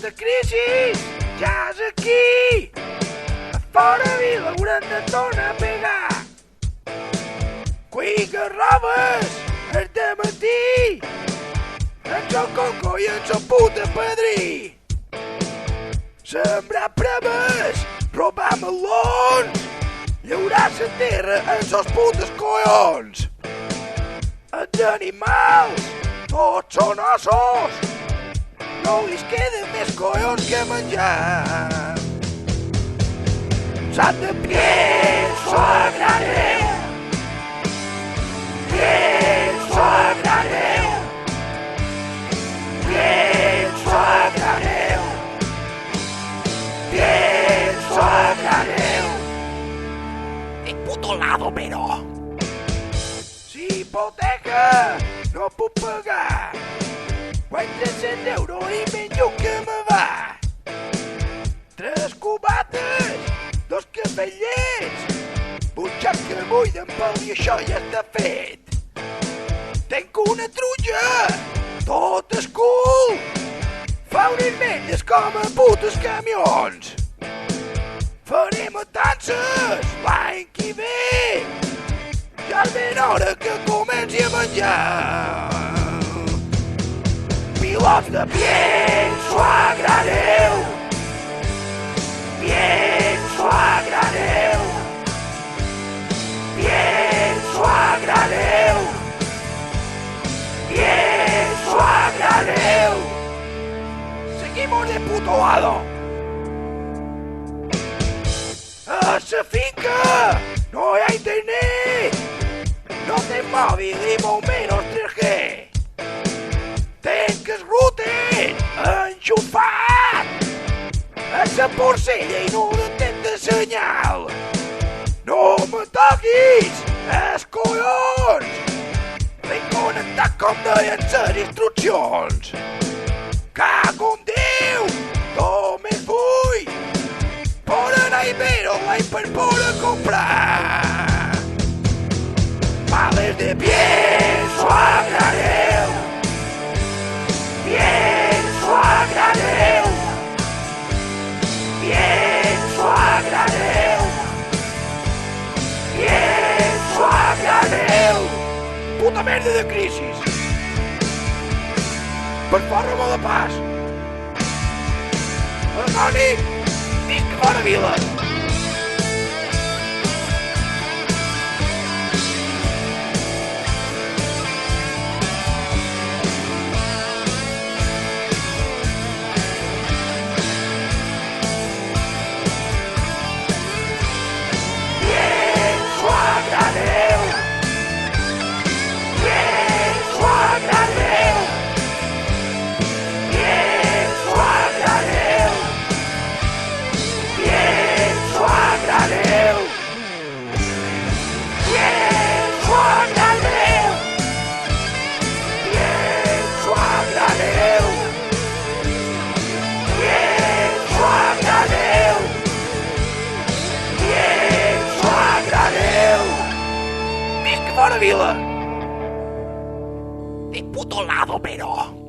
de crisi ja és aquí. A fora vila hauran de tornar a pegar. Cuiga robes és de matí. En el conco i en el puta padrí. Sembrar preves, robar melons, llaurar la terra en els putes collons. Els animals, tots són ossos, no li queden més collons que menjar. Sant de pienso agradeu, pienso agradeu, pienso agradeu, pienso agradeu. De puto lado, però. Si hipoteca no puc pagar, guany 300 euros i menjo que me va. 3 cubates, 2 cafellets, butxaca buida amb pel i això ja està fet. Tenc una truja, tot és cool, fa unes metlles com a putes camions. Farem matances l'any que ve, ja és ben hora que comenci a menjar. Pilots de pienso agradeu, pienso agradeu, pienso agradeu, pienso agradeu. Seguimos de puto lado. A la finca no hay internet, no tengo móvil y molt menos 3G. Tenc el router enxufat a la porcella i no detecta senyal. No me toquis els collons, vinc connectat com deien les instruccions. Cago en Déu, només vull por anar i ver online per poder comprar. Vales de pienso agradeu, pienso agradeu, pienso agradeu, pienso agradeu. Puta merda de crisis. Per fora Ramon de Pas. Antoni, visca fora vila. Pienso agradeu, pienso agradeu, pienso agradeu, pienso agradeu, pienso agradeu, pienso agradeu, pienso agradeu, pienso agradeu. Visca fora vila. De puto lado, però.